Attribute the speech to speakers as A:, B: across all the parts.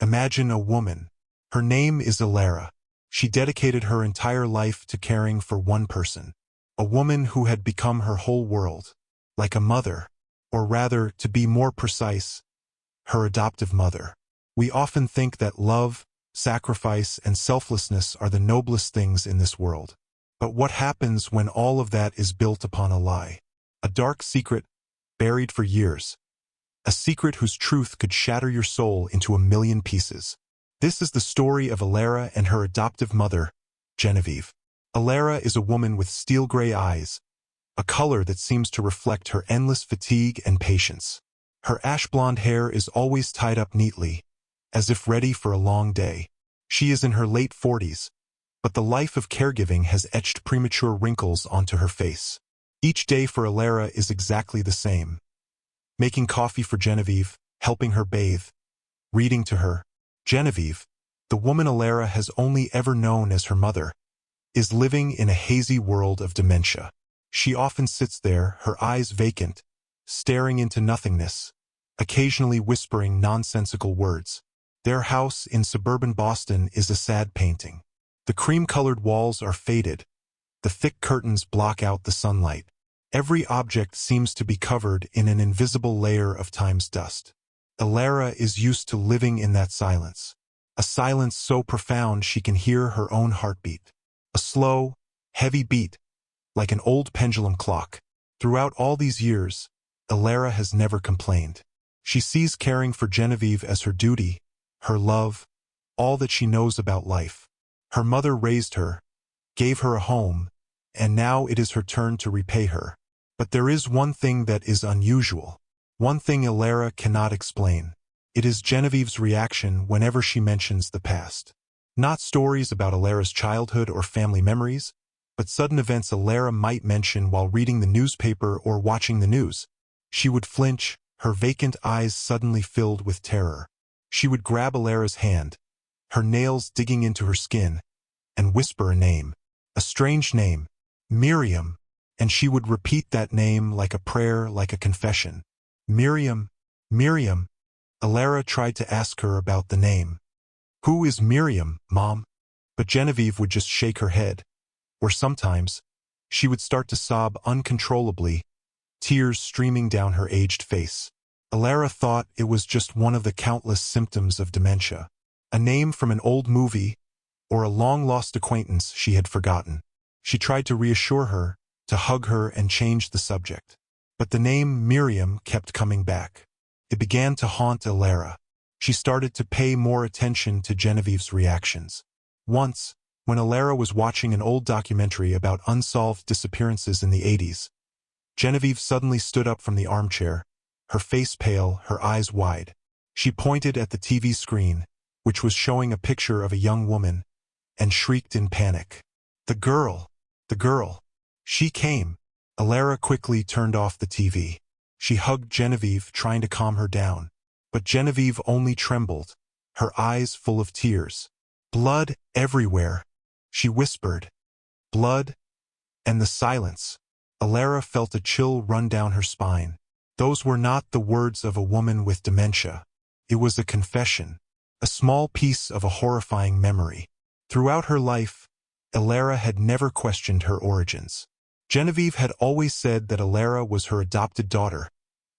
A: Imagine a woman. Her name is Elara. She dedicated her entire life to caring for one person. A woman who had become her whole world. Like a mother. Or rather, to be more precise, her adoptive mother. We often think that love, sacrifice, and selflessness are the noblest things in this world. But what happens when all of that is built upon a lie? A dark secret, buried for years. A secret whose truth could shatter your soul into a million pieces. This is the story of Elara and her adoptive mother, Genevieve. Elara is a woman with steel-gray eyes, a color that seems to reflect her endless fatigue and patience. Her ash-blonde hair is always tied up neatly, as if ready for a long day. She is in her late 40s, but the life of caregiving has etched premature wrinkles onto her face. Each day for Elara is exactly the same. Making coffee for Genevieve, helping her bathe, reading to her. Genevieve, the woman Elara has only ever known as her mother, is living in a hazy world of dementia. She often sits there, her eyes vacant, staring into nothingness, occasionally whispering nonsensical words. Their house in suburban Boston is a sad painting. The cream-colored walls are faded. The thick curtains block out the sunlight. Every object seems to be covered in an invisible layer of time's dust. Elara is used to living in that silence. A silence so profound she can hear her own heartbeat. A slow, heavy beat, like an old pendulum clock. Throughout all these years, Elara has never complained. She sees caring for Genevieve as her duty, her love, all that she knows about life. Her mother raised her, gave her a home, and now it is her turn to repay her. But there is one thing that is unusual. One thing Elara cannot explain. It is Genevieve's reaction whenever she mentions the past. Not stories about Elara's childhood or family memories, but sudden events Elara might mention while reading the newspaper or watching the news. She would flinch, her vacant eyes suddenly filled with terror. She would grab Elara's hand, her nails digging into her skin, and whisper a name. A strange name. Miriam. And she would repeat that name like a prayer, like a confession. Miriam, Miriam. Elara tried to ask her about the name. Who is Miriam, Mom? But Genevieve would just shake her head. Or sometimes, she would start to sob uncontrollably, tears streaming down her aged face. Elara thought it was just one of the countless symptoms of dementia. A name from an old movie, or a long-lost acquaintance she had forgotten. She tried to reassure her, to hug her and change the subject. But the name Miriam kept coming back. It began to haunt Elara. She started to pay more attention to Genevieve's reactions. Once, when Elara was watching an old documentary about unsolved disappearances in the 80s, Genevieve suddenly stood up from the armchair, her face pale, her eyes wide. She pointed at the TV screen, which was showing a picture of a young woman, and shrieked in panic. The girl! The girl! She came! Elara quickly turned off the TV. She hugged Genevieve, trying to calm her down. But Genevieve only trembled, her eyes full of tears. Blood everywhere, she whispered. Blood, and the silence. Elara felt a chill run down her spine. Those were not the words of a woman with dementia. It was a confession, a small piece of a horrifying memory. Throughout her life, Elara had never questioned her origins. Genevieve had always said that Elara was her adopted daughter,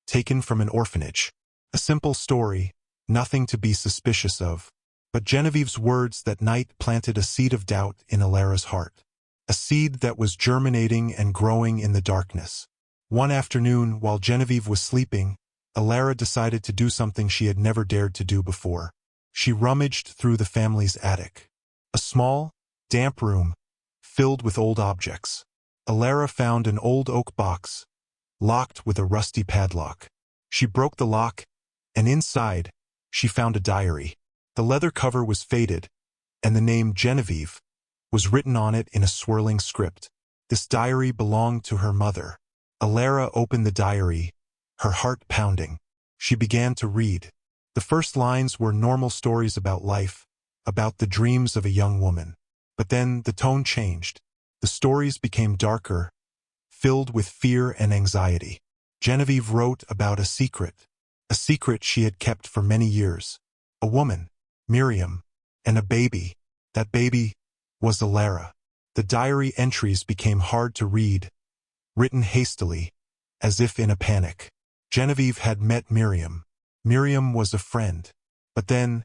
A: taken from an orphanage. A simple story, nothing to be suspicious of. But Genevieve's words that night planted a seed of doubt in Elara's heart. A seed that was germinating and growing in the darkness. One afternoon, while Genevieve was sleeping, Elara decided to do something she had never dared to do before. She rummaged through the family's attic. A small, damp room, filled with old objects. Elara found an old oak box, locked with a rusty padlock. She broke the lock, and inside, she found a diary. The leather cover was faded, and the name Genevieve was written on it in a swirling script. This diary belonged to her mother. Elara opened the diary, her heart pounding. She began to read. The first lines were normal stories about life, about the dreams of a young woman. But then the tone changed. The stories became darker, filled with fear and anxiety. Genevieve wrote about a secret she had kept for many years. A woman, Miriam, and a baby. That baby was Elara. The diary entries became hard to read, written hastily, as if in a panic. Genevieve had met Miriam. Miriam was a friend. But then,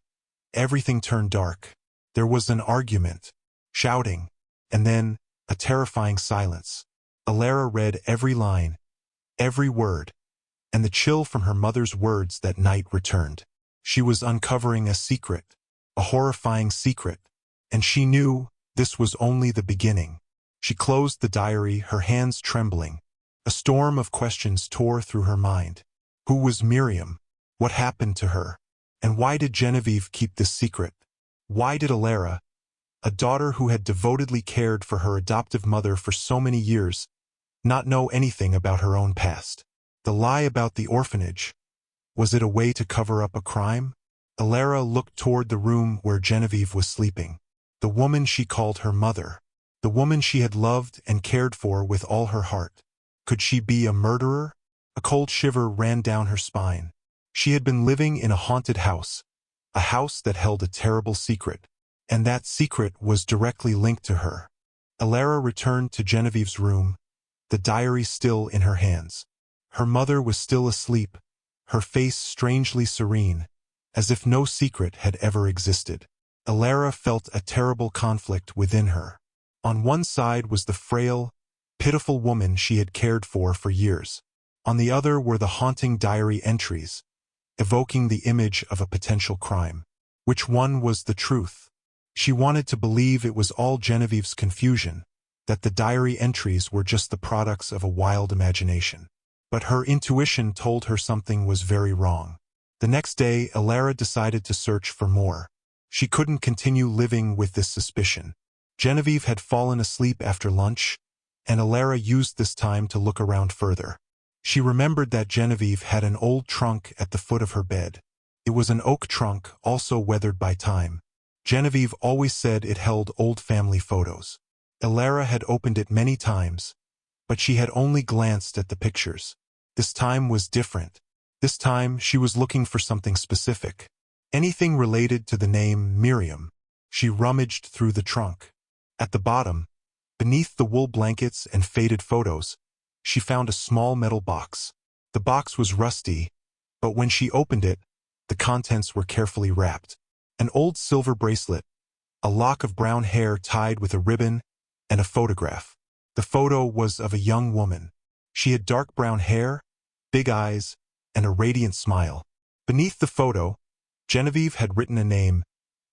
A: everything turned dark. There was an argument, shouting, and then a terrifying silence. Elara read every line, every word, and the chill from her mother's words that night returned. She was uncovering a secret, a horrifying secret, and she knew this was only the beginning. She closed the diary, her hands trembling. A storm of questions tore through her mind. Who was Miriam? What happened to her? And why did Genevieve keep this secret? Why did Elara, a daughter who had devotedly cared for her adoptive mother for so many years, not know anything about her own past? The lie about the orphanage, was it a way to cover up a crime? Elara looked toward the room where Genevieve was sleeping. The woman she called her mother. The woman she had loved and cared for with all her heart. Could she be a murderer? A cold shiver ran down her spine. She had been living in a haunted house, a house that held a terrible secret, and that secret was directly linked to her. Elara returned to Genevieve's room, the diary still in her hands. Her mother was still asleep, her face strangely serene, as if no secret had ever existed. Elara felt a terrible conflict within her. On one side was the frail, pitiful woman she had cared for years. On the other were the haunting diary entries, evoking the image of a potential crime. Which one was the truth? She wanted to believe it was all Genevieve's confusion, that the diary entries were just the products of a wild imagination. But her intuition told her something was very wrong. The next day, Elara decided to search for more. She couldn't continue living with this suspicion. Genevieve had fallen asleep after lunch, and Elara used this time to look around further. She remembered that Genevieve had an old trunk at the foot of her bed. It was an oak trunk, also weathered by time. Genevieve always said it held old family photos. Elara had opened it many times, but she had only glanced at the pictures. This time was different. This time she was looking for something specific. Anything related to the name Miriam. She rummaged through the trunk. At the bottom, beneath the wool blankets and faded photos, she found a small metal box. The box was rusty, but when she opened it, the contents were carefully wrapped. An old silver bracelet, a lock of brown hair tied with a ribbon, and a photograph. The photo was of a young woman. She had dark brown hair, big eyes, and a radiant smile. Beneath the photo, Genevieve had written a name,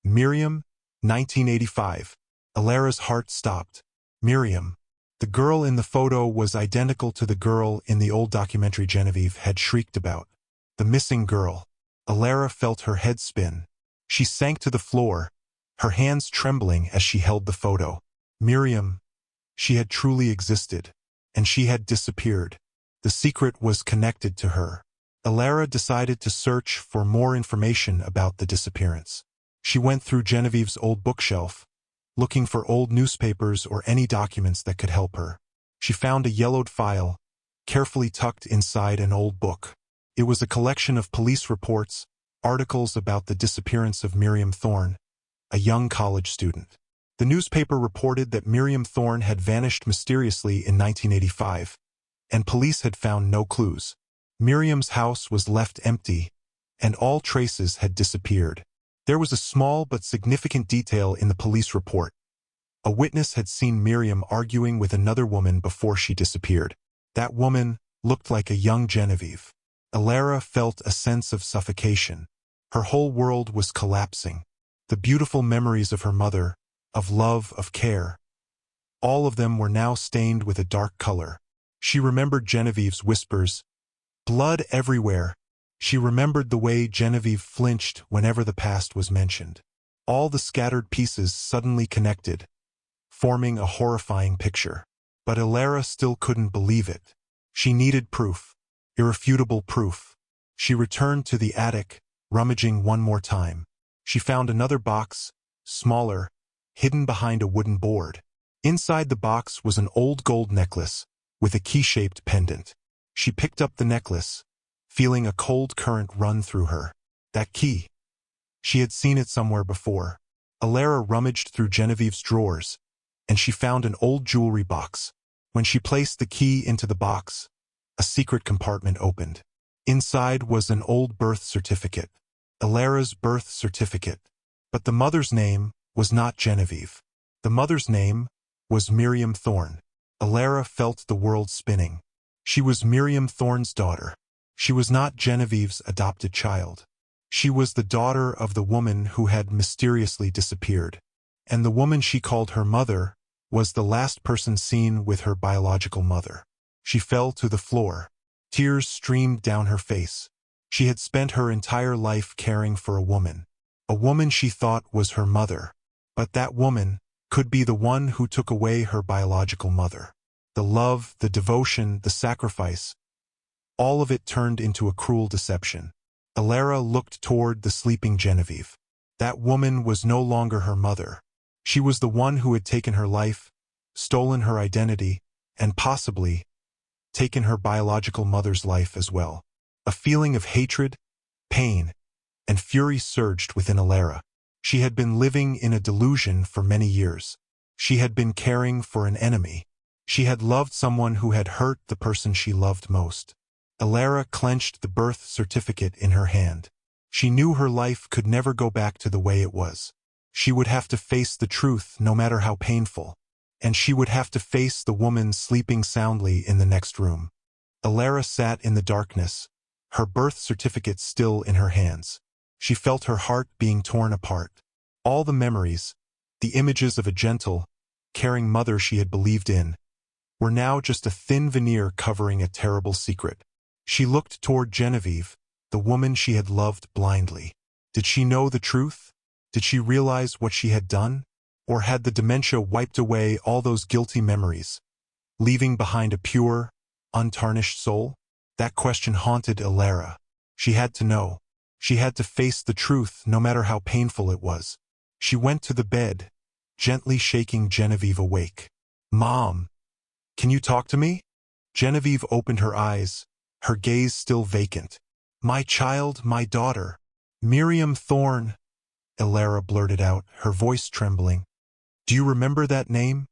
A: Miriam, 1985. Elara's heart stopped. Miriam. The girl in the photo was identical to the girl in the old documentary Genevieve had shrieked about. The missing girl. Elara felt her head spin. She sank to the floor, her hands trembling as she held the photo. Miriam. She had truly existed, and she had disappeared. The secret was connected to her. Elara decided to search for more information about the disappearance. She went through Genevieve's old bookshelf, looking for old newspapers or any documents that could help her. She found a yellowed file, carefully tucked inside an old book. It was a collection of police reports, articles about the disappearance of Miriam Thorne, a young college student. The newspaper reported that Miriam Thorne had vanished mysteriously in 1985, and police had found no clues. Miriam's house was left empty, and all traces had disappeared. There was a small but significant detail in the police report. A witness had seen Miriam arguing with another woman before she disappeared. That woman looked like a young Genevieve. Elara felt a sense of suffocation. Her whole world was collapsing. The beautiful memories of her mother, of love, of care, all of them were now stained with a dark color. She remembered Genevieve's whispers, blood everywhere. She remembered the way Genevieve flinched whenever the past was mentioned. All the scattered pieces suddenly connected, forming a horrifying picture. But Elara still couldn't believe it. She needed proof, irrefutable proof. She returned to the attic, rummaging one more time. She found another box, smaller, hidden behind a wooden board. Inside the box was an old gold necklace with a key-shaped pendant. She picked up the necklace, feeling a cold current run through her. That key. She had seen it somewhere before. Elara rummaged through Genevieve's drawers, and she found an old jewelry box. When she placed the key into the box, a secret compartment opened. Inside was an old birth certificate, Elara's birth certificate. But the mother's name was not Genevieve. The mother's name was Miriam Thorne. Elara felt the world spinning. She was Miriam Thorne's daughter. She was not Genevieve's adopted child. She was the daughter of the woman who had mysteriously disappeared. And the woman she called her mother was the last person seen with her biological mother. She fell to the floor. Tears streamed down her face. She had spent her entire life caring for a woman she thought was her mother. But that woman could be the one who took away her biological mother. The love, the devotion, the sacrifice, all of it turned into a cruel deception. Elara looked toward the sleeping Genevieve. That woman was no longer her mother. She was the one who had taken her life, stolen her identity, and possibly taken her biological mother's life as well. A feeling of hatred, pain, and fury surged within Elara. She had been living in a delusion for many years. She had been caring for an enemy. She had loved someone who had hurt the person she loved most. Elara clenched the birth certificate in her hand. She knew her life could never go back to the way it was. She would have to face the truth, no matter how painful. And she would have to face the woman sleeping soundly in the next room. Elara sat in the darkness, her birth certificate still in her hands. She felt her heart being torn apart. All the memories, the images of a gentle, caring mother she had believed in, were now just a thin veneer covering a terrible secret. She looked toward Genevieve, the woman she had loved blindly. Did she know the truth? Did she realize what she had done? Or had the dementia wiped away all those guilty memories, leaving behind a pure, untarnished soul? That question haunted Elara. She had to know. She had to face the truth, no matter how painful it was. She went to the bed, gently shaking Genevieve awake. "Mom, can you talk to me?" Genevieve opened her eyes, her gaze still vacant. "My child, my daughter, Miriam Thorne," Elara blurted out, her voice trembling. "Do you remember that name?"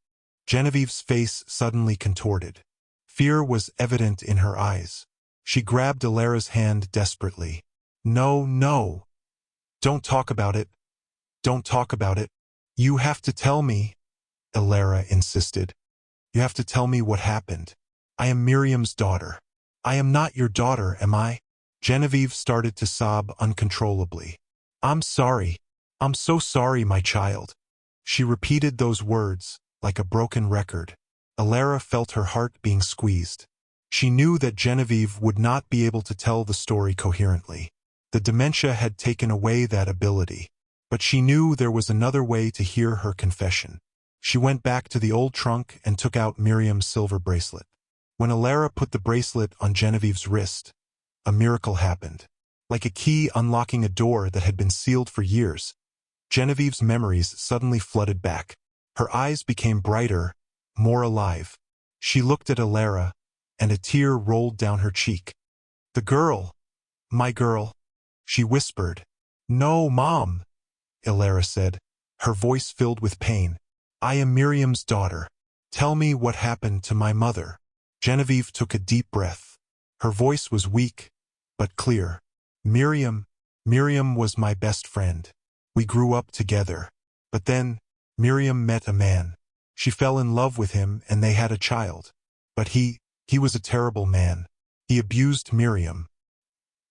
A: Genevieve's face suddenly contorted. Fear was evident in her eyes. She grabbed Elara's hand desperately. "No, no. Don't talk about it. Don't talk about it. You have to tell me," Elara insisted. "You have to tell me what happened. I am Miriam's daughter. I am not your daughter, am I?" Genevieve started to sob uncontrollably. "I'm sorry. I'm so sorry, my child." She repeated those words, like a broken record. Elara felt her heart being squeezed. She knew that Genevieve would not be able to tell the story coherently. The dementia had taken away that ability. But she knew there was another way to hear her confession. She went back to the old trunk and took out Miriam's silver bracelet. When Elara put the bracelet on Genevieve's wrist, a miracle happened. Like a key unlocking a door that had been sealed for years, Genevieve's memories suddenly flooded back. Her eyes became brighter, more alive. She looked at Elara, and a tear rolled down her cheek. "The girl, my girl," she whispered. "No, Mom," Elara said, her voice filled with pain. "I am Miriam's daughter. Tell me what happened to my mother." Genevieve took a deep breath. Her voice was weak, but clear. Miriam was my best friend. We grew up together. But then, Miriam met a man. She fell in love with him and they had a child. But he was a terrible man. He abused Miriam.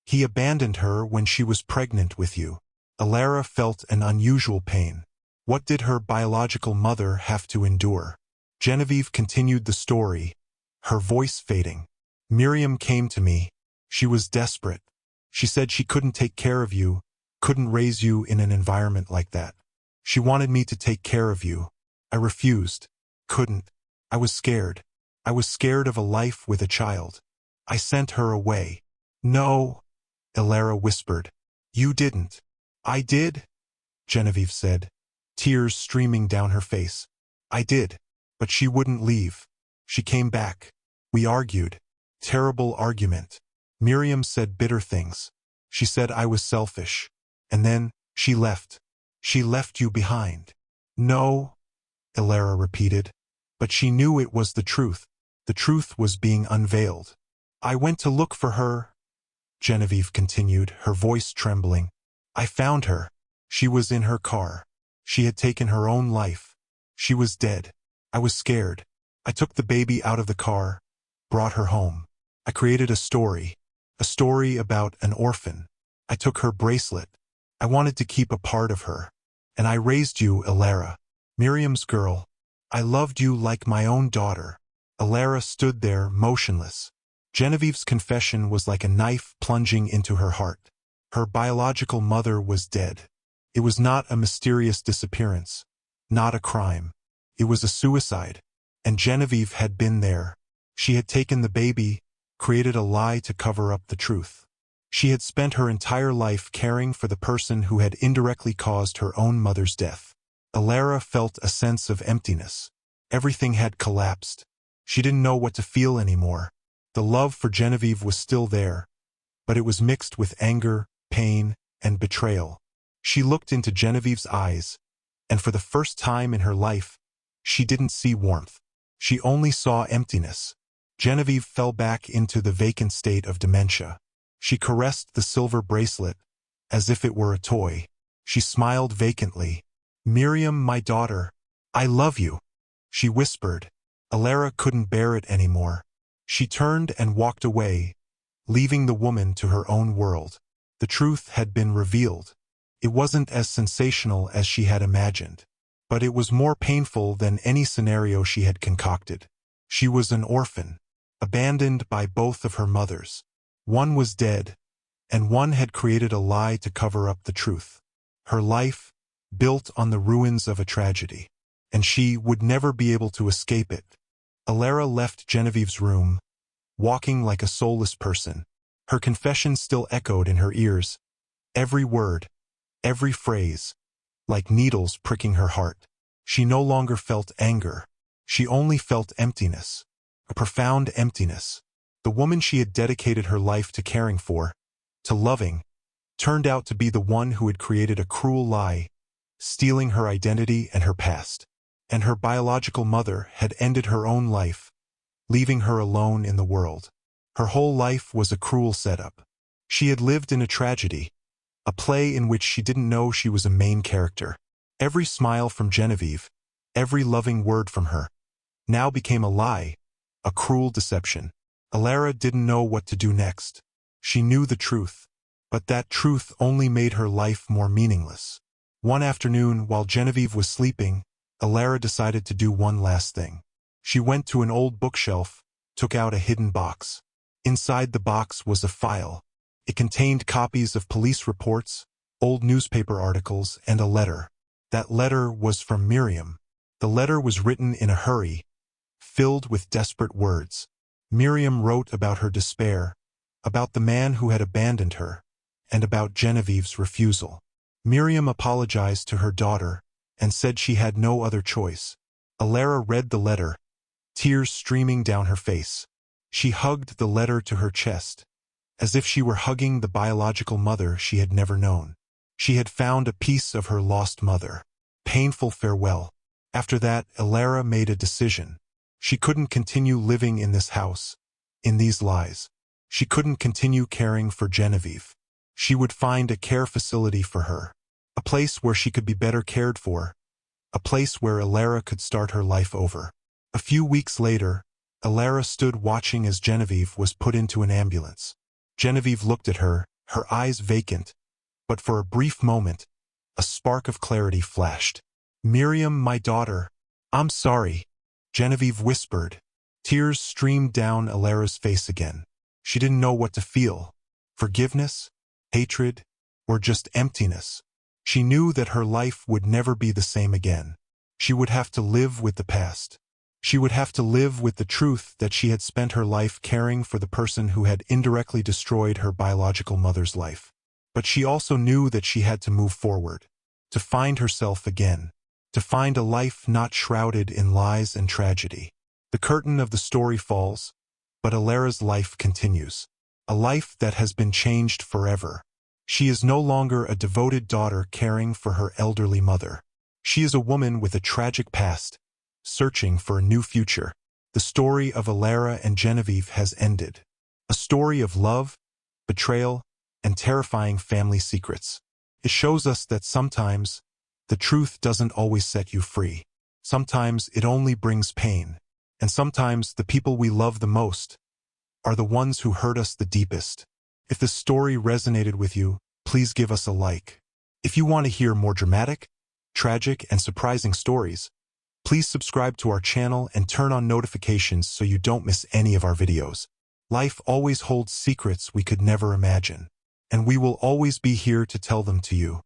A: He abandoned her when she was pregnant with you." Elara felt an unusual pain. What did her biological mother have to endure? Genevieve continued the story, her voice fading. "Miriam came to me. She was desperate. She said she couldn't take care of you, couldn't raise you in an environment like that. She wanted me to take care of you. I refused. Couldn't. I was scared. I was scared of a life with a child. I sent her away." "No," Elara whispered. "You didn't." "I did," Genevieve said, tears streaming down her face. "I did. But she wouldn't leave. She came back. We argued. Terrible argument. Miriam said bitter things. She said I was selfish. And then She left. She left you behind. No, Elara repeated. But she knew it was the truth. The truth was being unveiled. I went to look for her, Genevieve continued, her voice trembling. I found her. She was in her car. She had taken her own life. She was dead. I was scared. I took the baby out of the car, brought her home. I created a story about an orphan. I took her bracelet. I wanted to keep a part of her. And I raised you, Elara, Miriam's girl. I loved you like my own daughter. Elara stood there, motionless. Genevieve's confession was like a knife plunging into her heart. Her biological mother was dead. It was not a mysterious disappearance, not a crime. It was a suicide. And Genevieve had been there. She had taken the baby, created a lie to cover up the truth. She had spent her entire life caring for the person who had indirectly caused her own mother's death. Elara felt a sense of emptiness. Everything had collapsed. She didn't know what to feel anymore. The love for Genevieve was still there, but it was mixed with anger, pain, and betrayal. She looked into Genevieve's eyes, and for the first time in her life, she didn't see warmth. She only saw emptiness. Genevieve fell back into the vacant state of dementia. She caressed the silver bracelet, as if it were a toy. She smiled vacantly. Miriam, my daughter, I love you, she whispered. Elara couldn't bear it anymore. She turned and walked away, leaving the woman to her own world. The truth had been revealed. It wasn't as sensational as she had imagined, but it was more painful than any scenario she had concocted. She was an orphan, abandoned by both of her mothers. One was dead, and one had created a lie to cover up the truth. Her life, built on the ruins of a tragedy, and she would never be able to escape it. Elara left Genevieve's room, walking like a soulless person. Her confession still echoed in her ears, every word, every phrase, like needles pricking her heart. She no longer felt anger. She only felt emptiness, a profound emptiness. The woman she had dedicated her life to caring for, to loving, turned out to be the one who had created a cruel lie, stealing her identity and her past. And her biological mother had ended her own life, leaving her alone in the world. Her whole life was a cruel setup. She had lived in a tragedy, a play in which she didn't know she was a main character. Every smile from Genevieve, every loving word from her, now became a lie, a cruel deception. Elara didn't know what to do next. She knew the truth, but that truth only made her life more meaningless. One afternoon, while Genevieve was sleeping, Elara decided to do one last thing. She went to an old bookshelf, took out a hidden box. Inside the box was a file. It contained copies of police reports, old newspaper articles, and a letter. That letter was from Miriam. The letter was written in a hurry, filled with desperate words. Miriam wrote about her despair, about the man who had abandoned her, and about Genevieve's refusal. Miriam apologized to her daughter and said she had no other choice. Elara read the letter, tears streaming down her face. She hugged the letter to her chest, as if she were hugging the biological mother she had never known. She had found a piece of her lost mother. Painful farewell. After that, Elara made a decision. She couldn't continue living in this house, in these lies. She couldn't continue caring for Genevieve. She would find a care facility for her, a place where she could be better cared for, a place where Elara could start her life over. A few weeks later, Elara stood watching as Genevieve was put into an ambulance. Genevieve looked at her, her eyes vacant, but for a brief moment, a spark of clarity flashed. Miriam, my daughter, I'm sorry, Genevieve whispered. Tears streamed down Elara's face again. She didn't know what to feel. Forgiveness, hatred, or just emptiness. She knew that her life would never be the same again. She would have to live with the past. She would have to live with the truth that she had spent her life caring for the person who had indirectly destroyed her biological mother's life. But she also knew that she had to move forward, to find herself again, to find a life not shrouded in lies and tragedy. The curtain of the story falls, but Elara's life continues. A life that has been changed forever. She is no longer a devoted daughter caring for her elderly mother. She is a woman with a tragic past, searching for a new future. The story of Elara and Genevieve has ended. A story of love, betrayal, and terrifying family secrets. It shows us that sometimes the truth doesn't always set you free. Sometimes it only brings pain. And sometimes the people we love the most are the ones who hurt us the deepest. If this story resonated with you, please give us a like. If you want to hear more dramatic, tragic, and surprising stories, please subscribe to our channel and turn on notifications so you don't miss any of our videos. Life always holds secrets we could never imagine, and we will always be here to tell them to you.